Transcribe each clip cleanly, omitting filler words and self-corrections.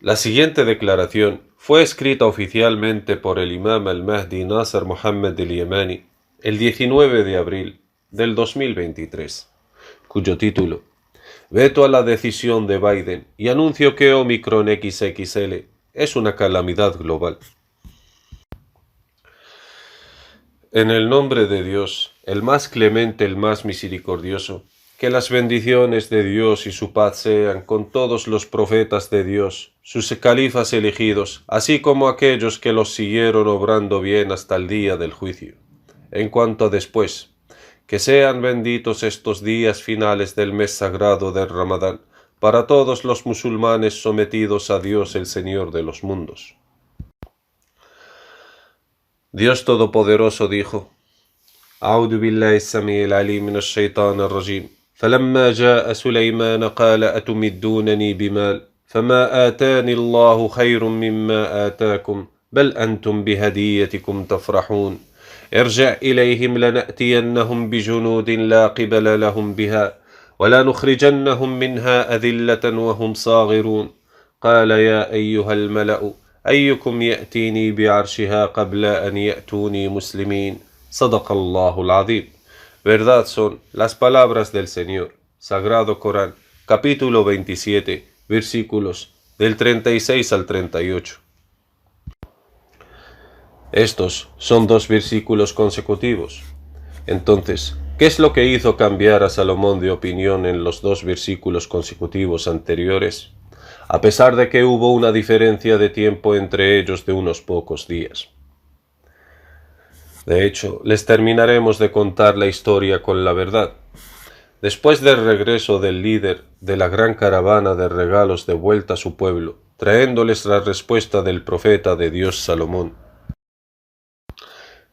La siguiente declaración fue escrita oficialmente por el imam al-Mahdi Nasser Mohammed al-Yemani el 19 de abril del 2023, cuyo título: Veto a la decisión de Biden y anuncio que Omicron XXL es una calamidad global. En el nombre de Dios, el más clemente, el más misericordioso, que las bendiciones de Dios y su paz sean con todos los profetas de Dios, sus califas elegidos, así como aquellos que los siguieron obrando bien hasta el día del juicio. En cuanto a después, que sean benditos estos días finales del mes sagrado del Ramadán, para todos los musulmanes sometidos a Dios el Señor de los mundos. Dios Todopoderoso dijo: أعوذ بالله السميع العليم من الشيطان الرجيم فلما جاء سليمان قال أتمدونني بمال فما آتاني الله خير مما آتاكم بل أنتم بهديتكم تفرحون ارجع إليهم لنأتينهم بجنود لا قبل لهم بها ولنخرجنهم منها أذلة وهم صاغرون قال يا أيها الملأ أيكم يأتيني بعرشها قبل أن يأتوني مسلمين صدق الله العظيم. Verdad son las palabras del Señor. Sagrado Corán, capítulo 27, versículos del 36 al 38. Estos son dos versículos consecutivos. Entonces, ¿qué es lo que hizo cambiar a Salomón de opinión en los dos versículos consecutivos anteriores? A pesar de que hubo una diferencia de tiempo entre ellos de unos pocos días. De hecho, les terminaremos de contar la historia con la verdad. Después del regreso del líder de la gran caravana de regalos de vuelta a su pueblo, trayéndoles la respuesta del profeta de Dios Salomón,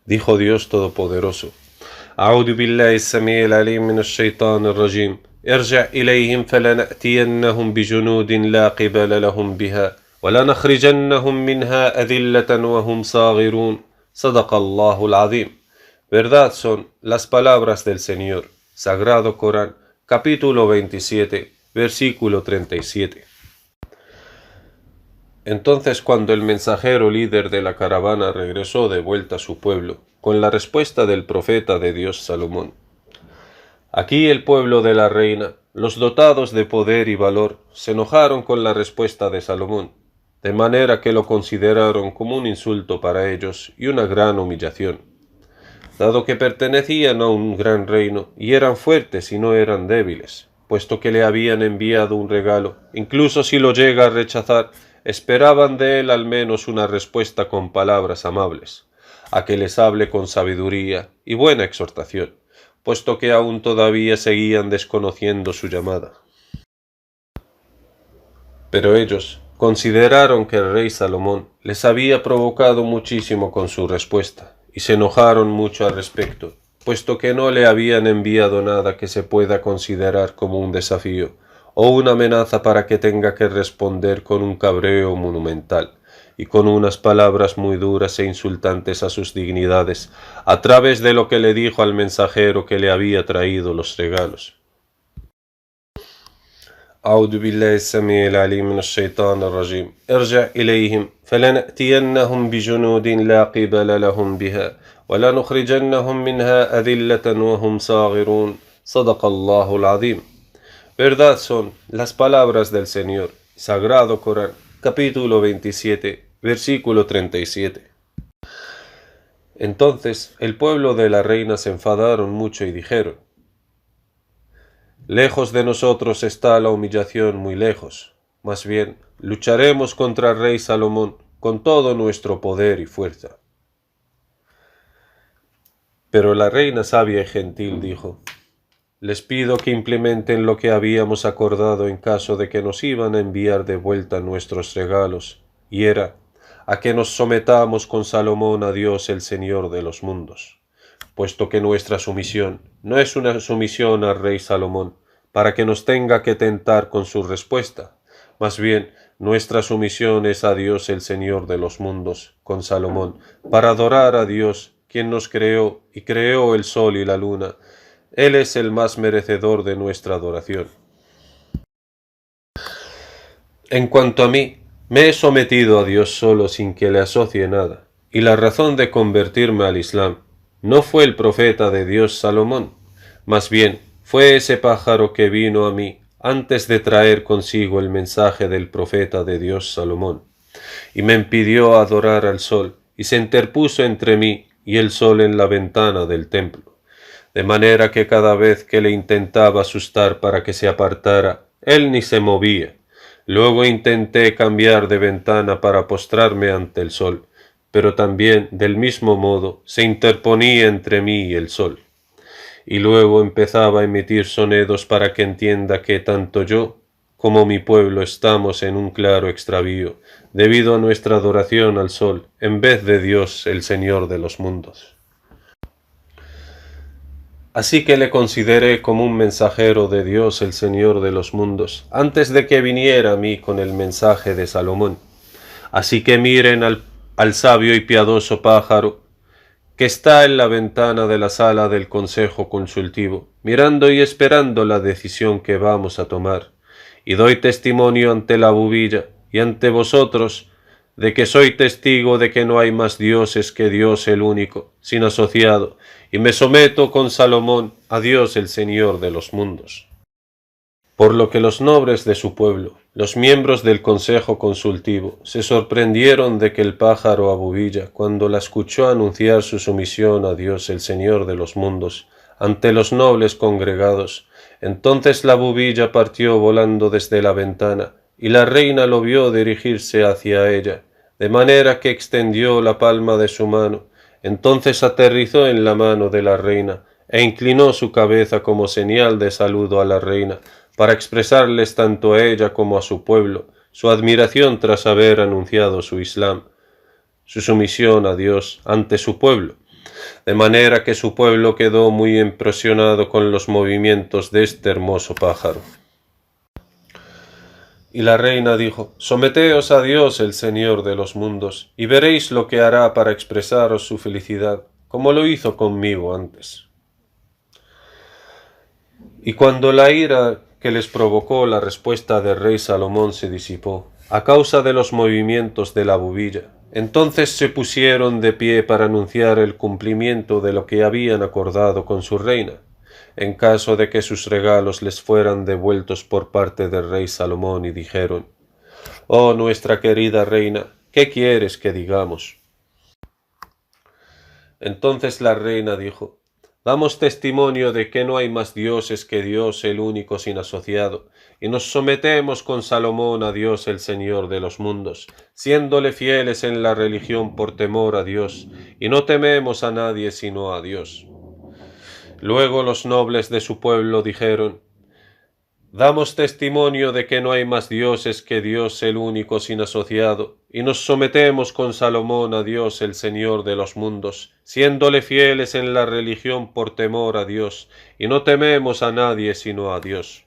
dijo Dios Todopoderoso: أعوذ بالله السميع العليم من الشيطان الرجيم ارجع إليهم فلنأتينهم بجنود لا قبل لهم بها ولنخرجنهم منها أذلة وهم صاغرون صدق الله العظيم. Verdad son las palabras del Señor. Sagrado Corán, capítulo 27, versículo 37. Entonces, cuando el mensajero líder de la caravana regresó de vuelta a su pueblo, con la respuesta del profeta de Dios Salomón: aquí el pueblo de la reina, los dotados de poder y valor, se enojaron con la respuesta de Salomón, de manera que lo consideraron como un insulto para ellos y una gran humillación, dado que pertenecían a un gran reino y eran fuertes y no eran débiles, puesto que le habían enviado un regalo. Incluso si lo llega a rechazar, esperaban de él al menos una respuesta con palabras amables, a que les hable con sabiduría y buena exhortación, puesto que aún todavía seguían desconociendo su llamada. Pero ellos consideraron que el rey Salomón les había provocado muchísimo con su respuesta, y se enojaron mucho al respecto, puesto que no le habían enviado nada que se pueda considerar como un desafío o una amenaza para que tenga que responder con un cabreo monumental y con unas palabras muy duras e insultantes a sus dignidades, a través de lo que le dijo al mensajero que le había traído los regalos. أعوذ بالله السميع العليم من الشيطان الرجيم ارجع إليهم فلنأتينهم بجنود لا قبل لهم بها ولنخرجنهم منها أذلة وهم صاغرون صدق الله العظيم. Verdad son las palabras del Señor. Sagrado Corán, capítulo 27, versículo 37. Entonces el pueblo de la reina se enfadaron mucho y dijeron: lejos de nosotros está la humillación, muy lejos. Más bien, lucharemos contra el rey Salomón con todo nuestro poder y fuerza. Pero la reina sabia y gentil dijo: les pido que implementen lo que habíamos acordado en caso de que nos iban a enviar de vuelta nuestros regalos, y era a que nos sometamos con Salomón a Dios el Señor de los mundos, puesto que nuestra sumisión no es una sumisión al rey Salomón para que nos tenga que tentar con su respuesta, más bien nuestra sumisión es a Dios el Señor de los mundos, con Salomón, para adorar a Dios, quien nos creó y creó el sol y la luna. Él es el más merecedor de nuestra adoración. En cuanto a mí, Me he sometido a Dios solo sin que le asocie nada, y la razón de convertirme al Islam no fue el profeta de Dios Salomón, más bien fue ese pájaro que vino a mí antes de traer consigo el mensaje del profeta de Dios Salomón, y me impidió adorar al sol, y se interpuso entre mí y el sol en la ventana del templo, de manera que cada vez que le intentaba asustar para que se apartara, él ni se movía. Luego intenté cambiar de ventana para postrarme ante el sol, pero también, del mismo modo, se interponía entre mí y el sol. Y luego empezaba a emitir sonidos para que entienda que tanto yo como mi pueblo estamos en un claro extravío, debido a nuestra adoración al sol, en vez de Dios, el Señor de los mundos. Así que le consideré como un mensajero de Dios, el Señor de los mundos, antes de que viniera a mí con el mensaje de Salomón. Así que miren al sabio y piadoso pájaro que está en la ventana de la sala del Consejo Consultivo, mirando y esperando la decisión que vamos a tomar. Y doy testimonio ante la bubilla y ante vosotros de que soy testigo de que no hay más dioses que Dios el único, sin asociado, y me someto con Salomón a Dios el Señor de los mundos. Por lo que los nobles de su pueblo, los miembros del Consejo Consultivo, se sorprendieron de que el pájaro Abubilla, cuando la escuchó anunciar su sumisión a Dios el Señor de los mundos, ante los nobles congregados, entonces la Abubilla partió volando desde la ventana, y la reina lo vio dirigirse hacia ella, de manera que extendió la palma de su mano, entonces aterrizó en la mano de la reina, e inclinó su cabeza como señal de saludo a la reina, para expresarles tanto a ella como a su pueblo su admiración tras haber anunciado su Islam, su sumisión a Dios ante su pueblo, de manera que su pueblo quedó muy impresionado con los movimientos de este hermoso pájaro. Y la reina dijo: «Someteos a Dios, el Señor de los mundos, y veréis lo que hará para expresaros su felicidad, como lo hizo conmigo antes». Y cuando la ira que les provocó la respuesta del rey Salomón se disipó, a causa de los movimientos de la bubilla, entonces se pusieron de pie para anunciar el cumplimiento de lo que habían acordado con su reina, en caso de que sus regalos les fueran devueltos por parte del rey Salomón, y dijeron: «Oh nuestra querida reina, ¿qué quieres que digamos?». Entonces la reina dijo: «Damos testimonio de que no hay más dioses que Dios el único sin asociado, y nos sometemos con Salomón a Dios el Señor de los mundos, siéndole fieles en la religión por temor a Dios, y no tememos a nadie sino a Dios». Luego los nobles de su pueblo dijeron: «Damos testimonio de que no hay más dioses que Dios el único sin asociado, y nos sometemos con Salomón a Dios el Señor de los mundos, siéndole fieles en la religión por temor a Dios, y no tememos a nadie sino a Dios».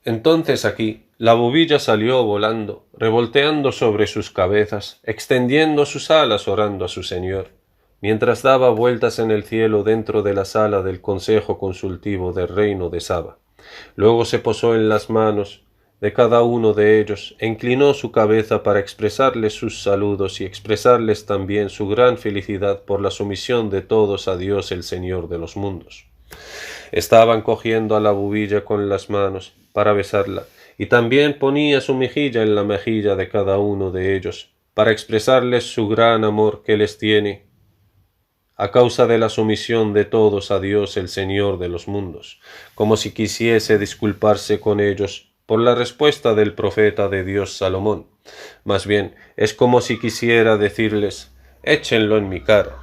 Entonces aquí la bubilla salió volando, revolteando sobre sus cabezas, extendiendo sus alas orando a su Señor, mientras daba vueltas en el cielo dentro de la sala del Consejo Consultivo del Reino de Saba. Luego se posó en las manos de cada uno de ellos e inclinó su cabeza para expresarles sus saludos y expresarles también su gran felicidad por la sumisión de todos a Dios el Señor de los mundos. Estaban cogiendo a la bubilla con las manos para besarla, y también ponía su mejilla en la mejilla de cada uno de ellos, para expresarles su gran amor que les tiene a causa de la sumisión de todos a Dios el Señor de los mundos, como si quisiese disculparse con ellos por la respuesta del profeta de Dios Salomón. Más bien, es como si quisiera decirles: «Échenlo en mi cara».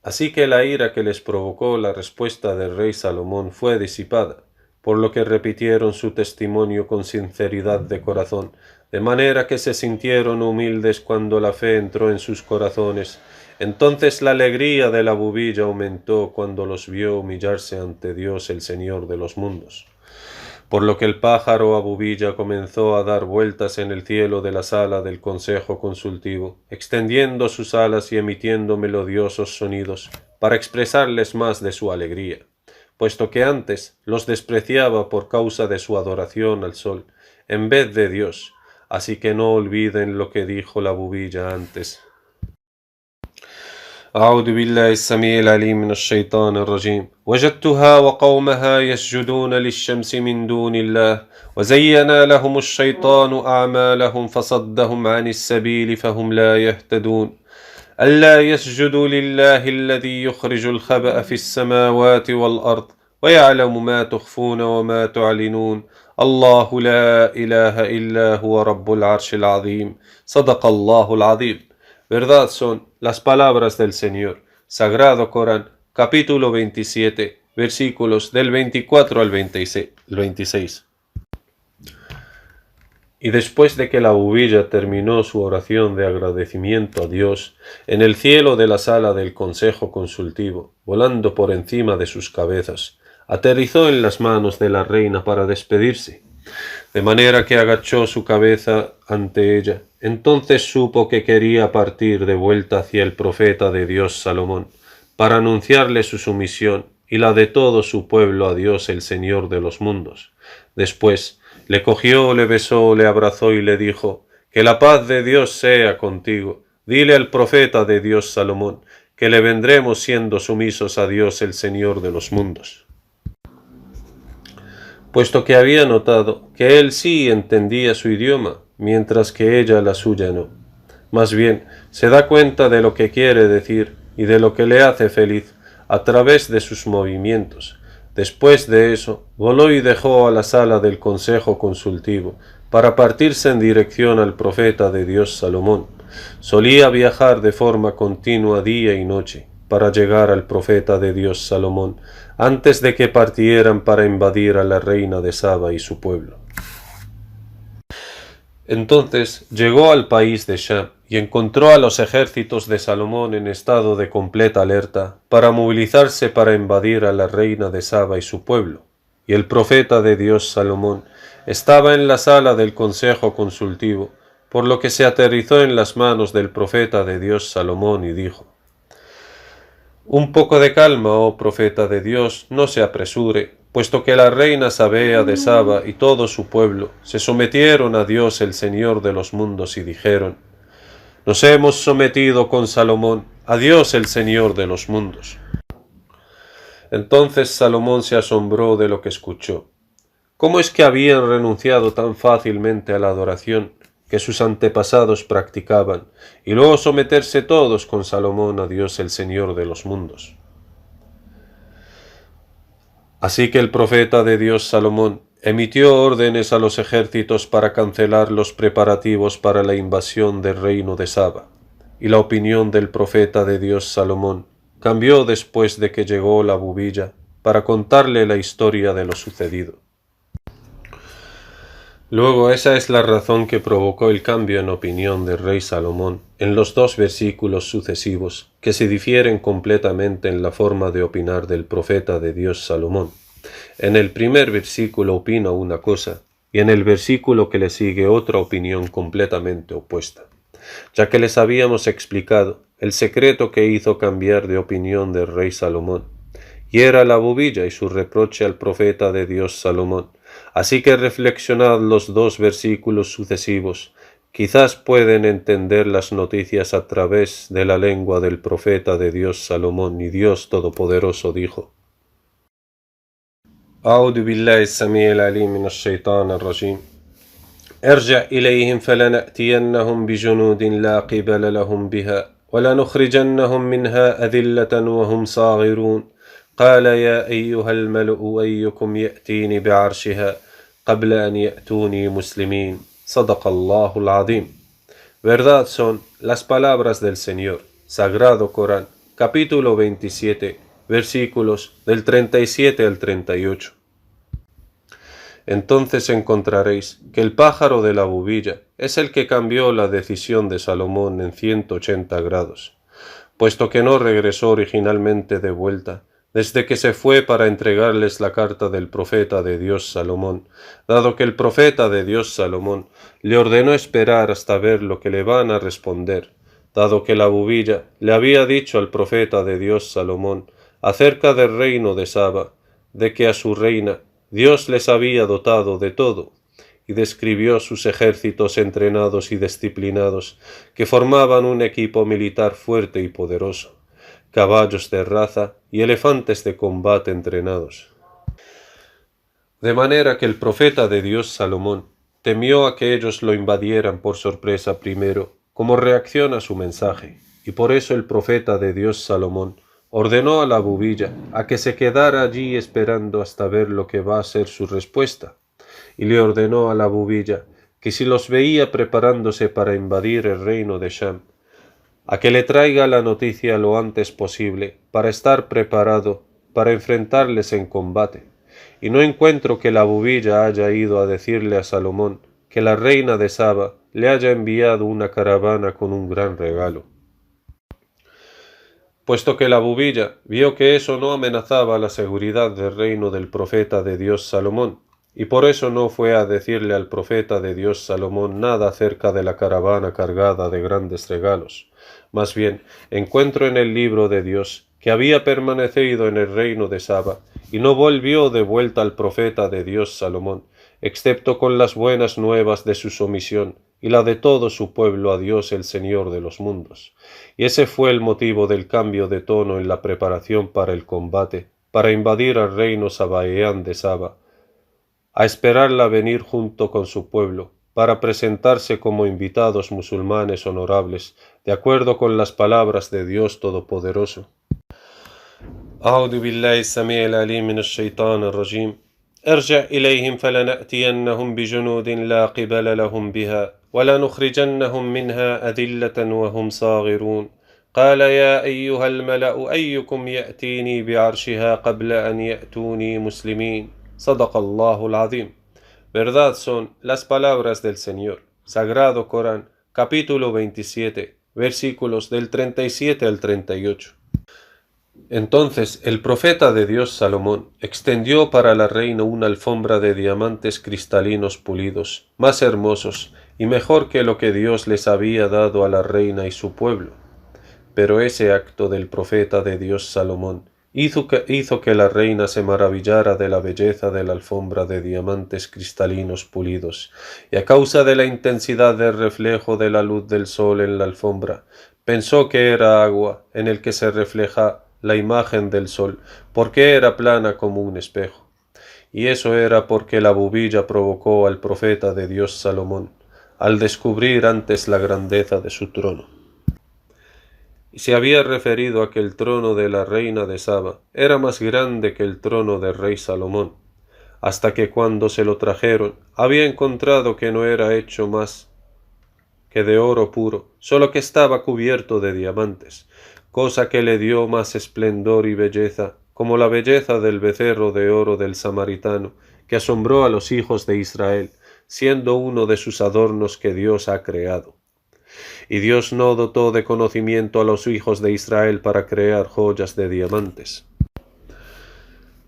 Así que la ira que les provocó la respuesta del rey Salomón fue disipada, por lo que repitieron su testimonio con sinceridad de corazón, de manera que se sintieron humildes cuando la fe entró en sus corazones. Entonces la alegría de la bubilla aumentó cuando los vio humillarse ante Dios el Señor de los mundos. Por lo que el pájaro Abubilla comenzó a dar vueltas en el cielo de la sala del Consejo Consultivo, extendiendo sus alas y emitiendo melodiosos sonidos, para expresarles más de su alegría, puesto que antes los despreciaba por causa de su adoración al sol, en vez de Dios. Así que no olviden lo que dijo la bubilla antes. أعوذ بالله السميع العليم من الشيطان الرجيم وجدتها وقومها يسجدون للشمس من دون الله وزين لهم الشيطان أعمالهم فصدهم عن السبيل فهم لا يهتدون ألا يسجدوا لله الذي يخرج الخبأ في السماوات والأرض ويعلم ما تخفون وما تعلنون الله لا إله إلا هو رب العرش العظيم صدق الله العظيم. Verdad son las palabras del Señor. Sagrado Corán, capítulo 27, versículos del 24 al 26. Y después de que la bubilla terminó su oración de agradecimiento a Dios, en el cielo de la sala del Consejo Consultivo, volando por encima de sus cabezas, aterrizó en las manos de la reina para despedirse, de manera que agachó su cabeza ante ella. Entonces supo que quería partir de vuelta hacia el profeta de Dios Salomón, para anunciarle su sumisión y la de todo su pueblo a Dios el Señor de los mundos. Después le cogió, le besó, le abrazó y le dijo: «Que la paz de Dios sea contigo. Dile al profeta de Dios Salomón que le vendremos siendo sumisos a Dios el Señor de los mundos». Puesto que había notado que él sí entendía su idioma, mientras que ella la suya no. Más bien, se da cuenta de lo que quiere decir y de lo que le hace feliz a través de sus movimientos. Después de eso, voló y dejó a la sala del Consejo Consultivo para partirse en dirección al profeta de Dios Salomón. Solía viajar de forma continua día y noche para llegar al profeta de Dios Salomón antes de que partieran para invadir a la reina de Saba y su pueblo. Entonces llegó al país de Sham y encontró a los ejércitos de Salomón en estado de completa alerta para movilizarse para invadir a la reina de Saba y su pueblo. Y el profeta de Dios Salomón estaba en la sala del Consejo Consultivo, por lo que se aterrizó en las manos del profeta de Dios Salomón y dijo: «Un poco de calma, oh profeta de Dios, no se apresure, puesto que la reina Sabea de Saba y todo su pueblo se sometieron a Dios el Señor de los mundos y dijeron: Nos hemos sometido con Salomón a Dios el Señor de los mundos». Entonces Salomón se asombró de lo que escuchó. ¿Cómo es que habían renunciado tan fácilmente a la adoración que sus antepasados practicaban, y luego someterse todos con Salomón a Dios el Señor de los mundos? Así que el profeta de Dios Salomón emitió órdenes a los ejércitos para cancelar los preparativos para la invasión del reino de Saba, y la opinión del profeta de Dios Salomón cambió después de que llegó la bubilla para contarle la historia de lo sucedido. Luego esa es la razón que provocó el cambio en opinión del rey Salomón en los dos versículos sucesivos, que se difieren completamente en la forma de opinar del profeta de Dios Salomón. En el primer versículo opina una cosa, y en el versículo que le sigue otra opinión completamente opuesta, ya que les habíamos explicado el secreto que hizo cambiar de opinión del rey Salomón, y era la bubilla y su reproche al profeta de Dios Salomón. Así que reflexionad los dos versículos sucesivos. Quizás pueden entender las noticias a través de la lengua del profeta de Dios Salomón, y Dios Todopoderoso dijo: أعوذ بالله السميع العليم من الشيطان الرجيم ارجع إليهم فلنأتينهم بجنود لا قبل لهم بها ولنخرجنهم منها أذلة وهم صاغرون قال يا أيها الملأ أيكم يأتيني بعرشها قبل أن يأتوني مسلمين صدق الله العظيم. Verdad son las palabras del Señor. Sagrado Corán, capítulo 27, versículos del 37 al 38. Entonces encontraréis que el pájaro de la bubilla es el que cambió la decisión de Salomón en 180 grados, puesto que no regresó originalmente de vuelta, desde que se fue para entregarles la carta del profeta de Dios Salomón, dado que el profeta de Dios Salomón le ordenó esperar hasta ver lo que le van a responder, dado que la bubilla le había dicho al profeta de Dios Salomón acerca del reino de Saba, de que a su reina Dios les había dotado de todo, y describió sus ejércitos entrenados y disciplinados, que formaban un equipo militar fuerte y poderoso, caballos de raza y elefantes de combate entrenados. De manera que el profeta de Dios Salomón temió a que ellos lo invadieran por sorpresa primero, como reacción a su mensaje, y por eso el profeta de Dios Salomón ordenó a la bubilla a que se quedara allí esperando hasta ver lo que va a ser su respuesta, y le ordenó a la bubilla que si los veía preparándose para invadir el reino de Sham, a que le traiga la noticia lo antes posible para estar preparado para enfrentarles en combate. Y no encuentro que la bubilla haya ido a decirle a Salomón que la reina de Saba le haya enviado una caravana con un gran regalo. Puesto que la bubilla vio que eso no amenazaba la seguridad del reino del profeta de Dios Salomón, y por eso no fue a decirle al profeta de Dios Salomón nada acerca de la caravana cargada de grandes regalos. Más bien, encuentro en el libro de Dios que había permanecido en el reino de Saba, y no volvió de vuelta al profeta de Dios Salomón, excepto con las buenas nuevas de su sumisión y la de todo su pueblo a Dios el Señor de los mundos. Y ese fue el motivo del cambio de tono en la preparación para el combate, para invadir al reino sabaeán de Saba, a esperarla venir junto con su pueblo, para presentarse como invitados musulmanes honorables, de acuerdo con las palabras de Dios Todopoderoso. أعوذ بالله السميع العليم من الشيطان الرجيم ارجع إليهم فلنأتينهم بجنود لا قبل لهم بها ولنخرجنهم منها أذلة وهم صاغرون قال يا أيها الملأ أيكم يأتيني بعرشها قبل أن يأتوني مسلمين صدق الله العظيم. Verdad son las palabras del Señor. Sagrado Corán, capítulo 27, versículos del 37 al 38. Entonces el profeta de Dios Salomón extendió para la reina una alfombra de diamantes cristalinos pulidos, más hermosos y mejor que lo que Dios les había dado a la reina y su pueblo. Pero ese acto del profeta de Dios Salomón hizo que la reina se maravillara de la belleza de la alfombra de diamantes cristalinos pulidos, y a causa de la intensidad del reflejo de la luz del sol en la alfombra, pensó que era agua en el que se refleja la imagen del sol, porque era plana como un espejo. Y eso era porque la bubilla provocó al profeta de Dios Salomón, al descubrir antes la grandeza de su trono. Y se había referido a que el trono de la reina de Saba era más grande que el trono del rey Salomón, hasta que cuando se lo trajeron había encontrado que no era hecho más que de oro puro, solo que estaba cubierto de diamantes, cosa que le dio más esplendor y belleza, como la belleza del becerro de oro del samaritano, que asombró a los hijos de Israel, siendo uno de sus adornos que Dios ha creado. Y Dios no dotó de conocimiento a los hijos de Israel para crear joyas de diamantes,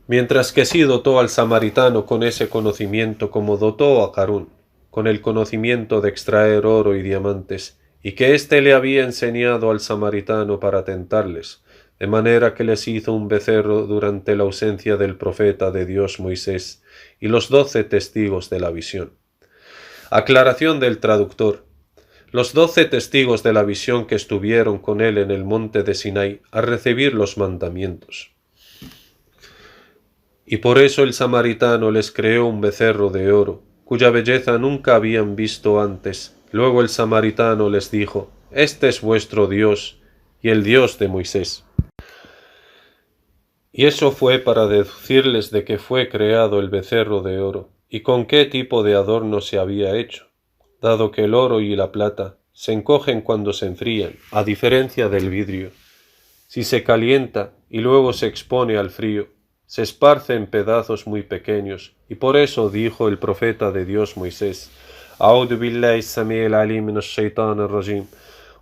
mientras que sí dotó al samaritano con ese conocimiento como dotó a Carún, con el conocimiento de extraer oro y diamantes, y que éste le había enseñado al samaritano para tentarles, de manera que les hizo un becerro durante la ausencia del profeta de Dios Moisés y los 12 testigos de la visión. Aclaración del traductor. Los 12 testigos de la visión que estuvieron con él en el monte de Sinai a recibir los mandamientos. Y por eso el samaritano les creó un becerro de oro, cuya belleza nunca habían visto antes. Luego el samaritano les dijo: «Este es vuestro Dios y el Dios de Moisés». Y eso fue para deducirles de que fue creado el becerro de oro, y con qué tipo de adorno se había hecho, dado que el oro y la plata se encogen cuando se enfrían, a diferencia del vidrio. Si se calienta y luego se expone al frío, se esparce en pedazos muy pequeños, y por eso dijo el profeta de Dios Moisés: أعوذ بالله السميع العليم من الشيطان الرجيم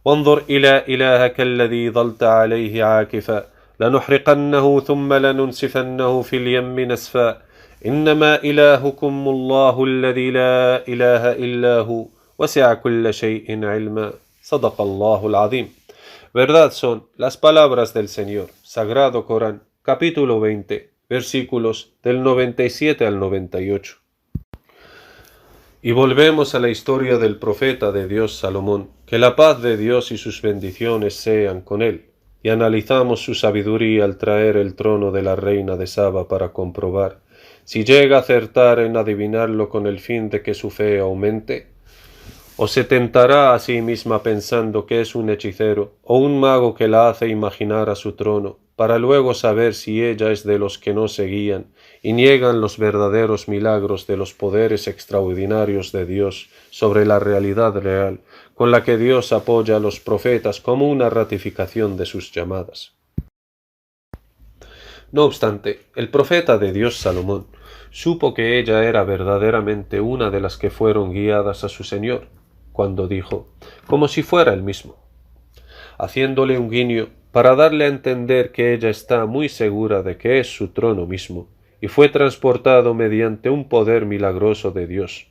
وانظر إلى إلهك الذي ظلت عليه عاكفا لنحرقنه ثم لننسفنه في اليم نسفا إنما إلهكم الله الذي لا إله إلا هو وسع كل شيء علما صدق الله العظيم. Verdad son las palabras del Señor. Sagrado Corán, capítulo 20, versículos del 97 al 98. Y volvemos a la historia del profeta de Dios Salomón, que la paz de Dios y sus bendiciones sean con él, y analizamos su sabiduría al traer el trono de la reina de Saba para comprobar si llega a acertar en adivinarlo con el fin de que su fe aumente, o se tentará a sí misma pensando que es un hechicero o un mago que la hace imaginar a su trono, para luego saber si ella es de los que no seguían y niegan los verdaderos milagros de los poderes extraordinarios de Dios sobre la realidad real, con la que Dios apoya a los profetas como una ratificación de sus llamadas. No obstante, el profeta de Dios Salomón supo que ella era verdaderamente una de las que fueron guiadas a su Señor, cuando dijo, como si fuera él mismo, haciéndole un guiño para darle a entender que ella está muy segura de que es su trono mismo, y fue transportado mediante un poder milagroso de Dios.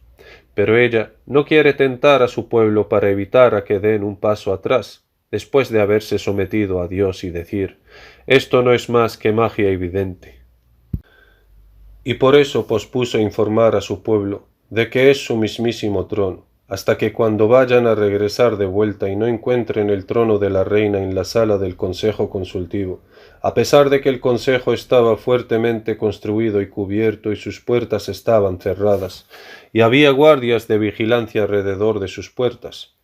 Pero ella no quiere tentar a su pueblo para evitar a que den un paso atrás, después de haberse sometido a Dios y decir, esto no es más que magia evidente. Y por eso pospuso informar a su pueblo de que es su mismísimo trono, hasta que cuando vayan a regresar de vuelta y no encuentren el trono de la reina en la sala del consejo consultivo, a pesar de que el consejo estaba fuertemente construido y cubierto y sus puertas estaban cerradas, y había guardias de vigilancia alrededor de sus puertas,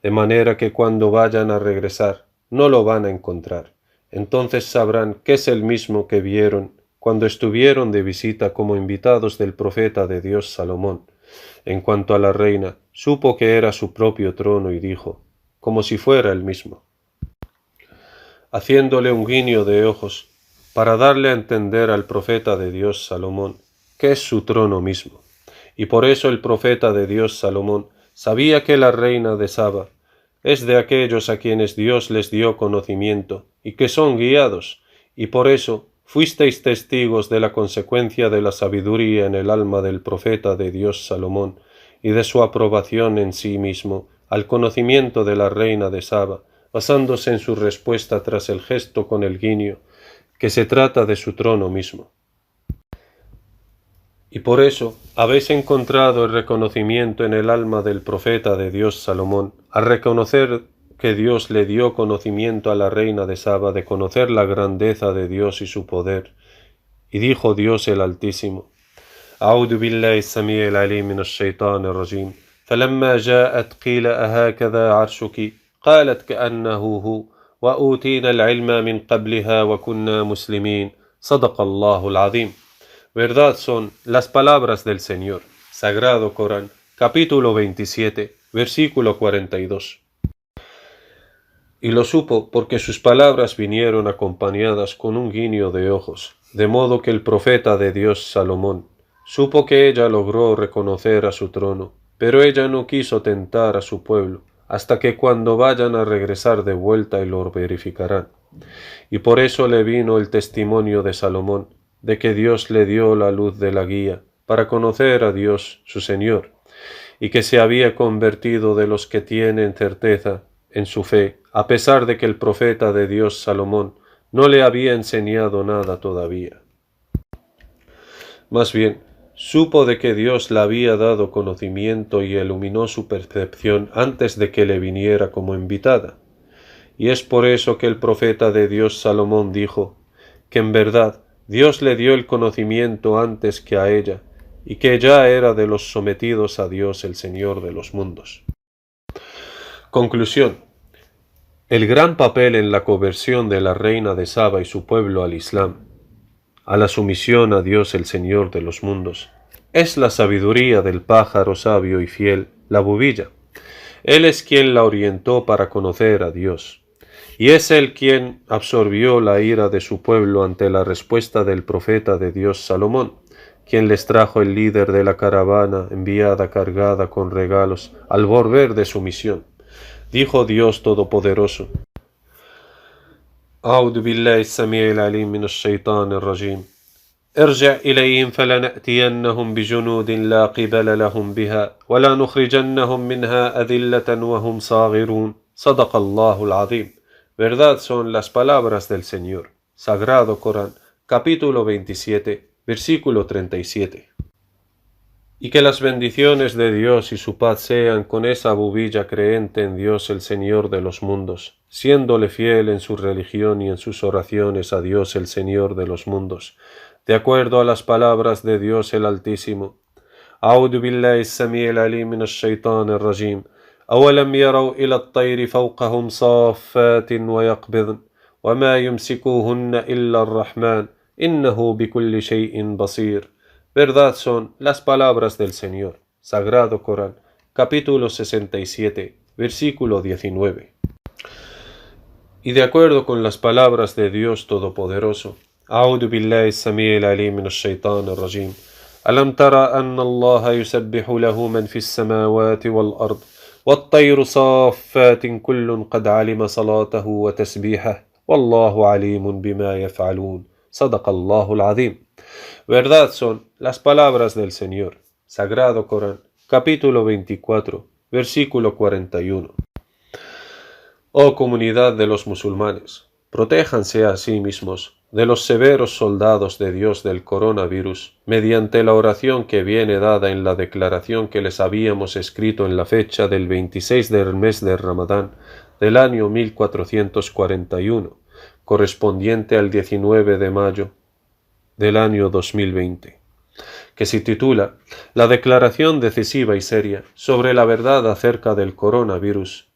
de manera que cuando vayan a regresar no lo van a encontrar. Entonces sabrán que es el mismo que vieron cuando estuvieron de visita como invitados del profeta de Dios Salomón. En cuanto a la reina, supo que era su propio trono y dijo, como si fuera el mismo, haciéndole un guiño de ojos para darle a entender al profeta de Dios Salomón que es su trono mismo. Y por eso el profeta de Dios Salomón sabía que la reina de Saba es de aquellos a quienes Dios les dio conocimiento y que son guiados, y por eso fuisteis testigos de la consecuencia de la sabiduría en el alma del profeta de Dios Salomón y de su aprobación en sí mismo al conocimiento de la reina de Saba, basándose en su respuesta tras el gesto con el guiño, que se trata de su trono mismo. Y por eso habéis encontrado el reconocimiento en el alma del profeta de Dios Salomón, al reconocer que Dios le dio conocimiento a la reina de Saba de conocer la grandeza de Dios y su poder. Y dijo Dios el Altísimo, أعوذ بالله السميع العليم من الشيطان الرجيم فلما جاءت قيل أهكذا عرشك قالت كأنه هو وأوتينا العلم من قبلها وكنا مسلمين صدق الله العظيم. Verdad son las palabras del Señor. Sagrado Corán, capítulo 27, versículo 42. Y lo supo porque sus palabras vinieron acompañadas con un guiño de ojos, de modo que el profeta de Dios Salomón supo que ella logró reconocer a su trono, pero ella no quiso tentar a su pueblo, hasta que cuando vayan a regresar de vuelta y lo verificarán. Y por eso le vino el testimonio de Salomón, de que Dios le dio la luz de la guía, para conocer a Dios, su Señor, y que se había convertido de los que tienen certeza en su fe, a pesar de que el profeta de Dios Salomón no le había enseñado nada todavía. Más bien, supo de que Dios le había dado conocimiento y iluminó su percepción antes de que le viniera como invitada. Y es por eso que el profeta de Dios Salomón dijo, que en verdad Dios le dio el conocimiento antes que a ella, y que ya era de los sometidos a Dios el Señor de los mundos. Conclusión. El gran papel en la conversión de la reina de Saba y su pueblo al Islam, a la sumisión a Dios el Señor de los mundos, es la sabiduría del pájaro sabio y fiel, la bubilla. Él es quien la orientó para conocer a Dios, y es él quien absorbió la ira de su pueblo ante la respuesta del profeta de Dios Salomón, quien les trajo el líder de la caravana enviada cargada con regalos al volver de su misión. Dijo Dios Todopoderoso, أعوذ بالله السميع العليم من الشيطان الرجيم ارجع إليهم فلنأتينهم بجنود لا قبل لهم بها ولا نخرجنهم منها أذلة وهم صاغرون صدق الله العظيم. Verdad son las palabras del Señor. Sagrado Corán, capítulo 27, versículo 37. Y que las bendiciones de Dios y su paz sean con esa bubilla creente en Dios el Señor de los mundos, siéndole fiel en su religión y en sus oraciones a Dios el Señor de los mundos, de acuerdo a las palabras de Dios el Altísimo. أعوذ بالله السميع العليم من الشيطان الرجيم أولم يروا إلى الطير فوقهم صافات ويقبضن وما يمسكوهن إلا الرحمن إنه بكل شيء بصير. Verdad son las palabras del Señor. Sagrado Corán, capítulo 67, versículo 19. Y de acuerdo con las palabras de Dios Todopoderoso, أعوذ بالله السميع العليم من الشيطان الرجيم ألم ترى أن الله يسبح له من في السماوات والأرض والطير صافات كل قد علم صلاته وتسبيحه والله عليم بما يفعلون. صدق الله العظيم. Verdad son las palabras del Señor. Sagrado Corán, capítulo 24, versículo 41. Oh comunidad de los musulmanes, protéjanse a sí mismos de los severos soldados de Dios del coronavirus mediante la oración que viene dada en la declaración que les habíamos escrito en la fecha del 26 del mes de Ramadán del año 1441, correspondiente al 19 de mayo del año 2020, que se titula La declaración decisiva y seria sobre la verdad acerca del coronavirus,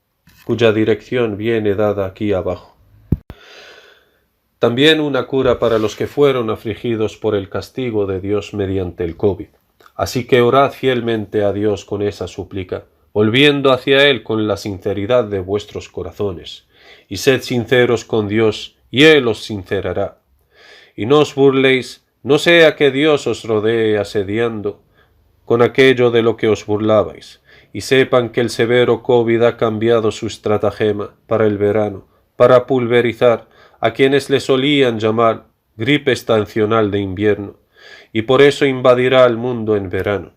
cuya dirección viene dada aquí abajo. También una cura para los que fueron afligidos por el castigo de Dios mediante el COVID. Así que orad fielmente a Dios con esa súplica, volviendo hacia Él con la sinceridad de vuestros corazones, y sed sinceros con Dios, y Él os sincerará. Y no os burléis, no sea que Dios os rodee asediando con aquello de lo que os burlabais, y sepan que el severo COVID ha cambiado su estratagema para el verano, para pulverizar a quienes le solían llamar gripe estacional de invierno, y por eso invadirá al mundo en verano.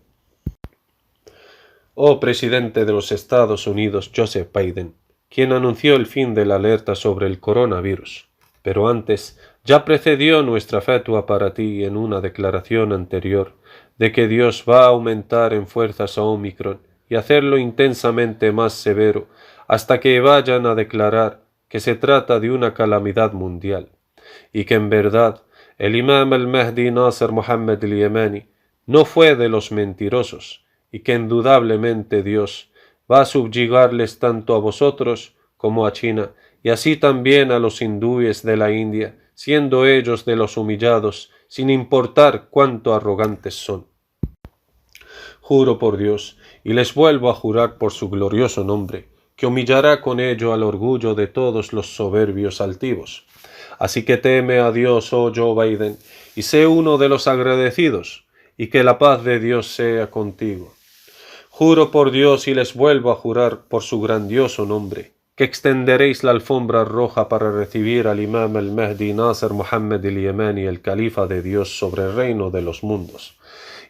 Oh presidente de los Estados Unidos, Joseph Biden, quien anunció el fin de la alerta sobre el coronavirus, pero antes ya precedió nuestra fatua para ti en una declaración anterior de que Dios va a aumentar en fuerzas a Omicron y hacerlo intensamente más severo hasta que vayan a declarar que se trata de una calamidad mundial, y que en verdad el imam al-Mahdi Nasser Muhammad al-Yemani no fue de los mentirosos, y que indudablemente Dios va a subyugarles tanto a vosotros como a China, y así también a los hindúes de la India, siendo ellos de los humillados, sin importar cuánto arrogantes son. Juro por Dios, y les vuelvo a jurar por su glorioso nombre, que humillará con ello al orgullo de todos los soberbios altivos. Así que teme a Dios, oh Joe Biden, y sé uno de los agradecidos, y que la paz de Dios sea contigo. Juro por Dios y les vuelvo a jurar por su grandioso nombre, que extenderéis la alfombra roja para recibir al imam al-Mahdi Nasser Muhammad al-Yemani, el califa de Dios sobre el reino de los mundos,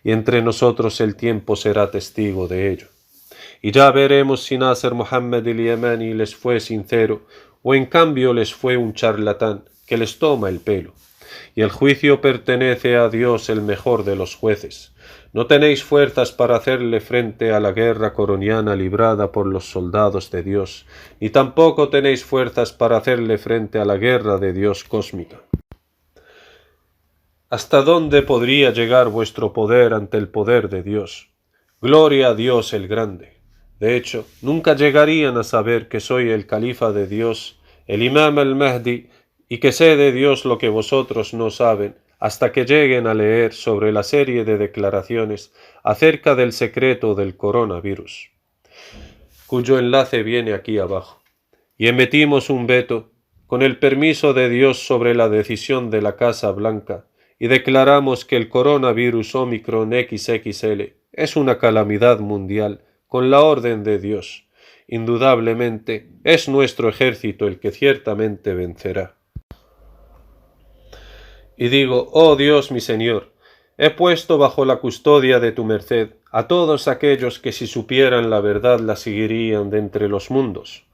y entre nosotros el tiempo será testigo de ello. Y ya veremos si Nasser Muhammad al-Yemani les fue sincero, o en cambio les fue un charlatán que les toma el pelo. Y el juicio pertenece a Dios, el mejor de los jueces. No tenéis fuerzas para hacerle frente a la guerra coroniana librada por los soldados de Dios, ni tampoco tenéis fuerzas para hacerle frente a la guerra de Dios cósmica. ¿Hasta dónde podría llegar vuestro poder ante el poder de Dios? Gloria a Dios el Grande. De hecho, nunca llegarían a saber que soy el califa de Dios, el imam al-Mahdi, y que sé de Dios lo que vosotros no saben, hasta que lleguen a leer sobre la serie de declaraciones acerca del secreto del coronavirus, cuyo enlace viene aquí abajo. Y emitimos un veto, con el permiso de Dios, sobre la decisión de la Casa Blanca, y declaramos que el coronavirus Omicron XXL es una calamidad mundial, con la orden de Dios. Indudablemente es nuestro ejército el que ciertamente vencerá. Y digo, oh Dios mi Señor, he puesto bajo la custodia de tu merced a todos aquellos que si supieran la verdad la seguirían de entre los mundos,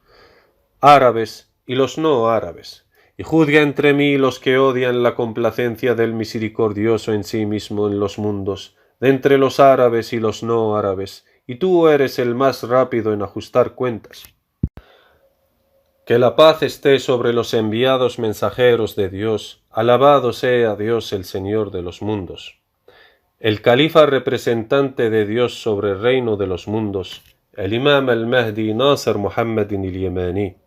árabes y los no árabes, y juzga entre mí los que odian la complacencia del misericordioso en sí mismo en los mundos, de entre los árabes y los no árabes, y tú eres el más rápido en ajustar cuentas. Que la paz esté sobre los enviados mensajeros de Dios, alabado sea Dios el Señor de los mundos. El califa representante de Dios sobre el reino de los mundos, el imam al-Mahdi Nasser Muhammad al-Yamani.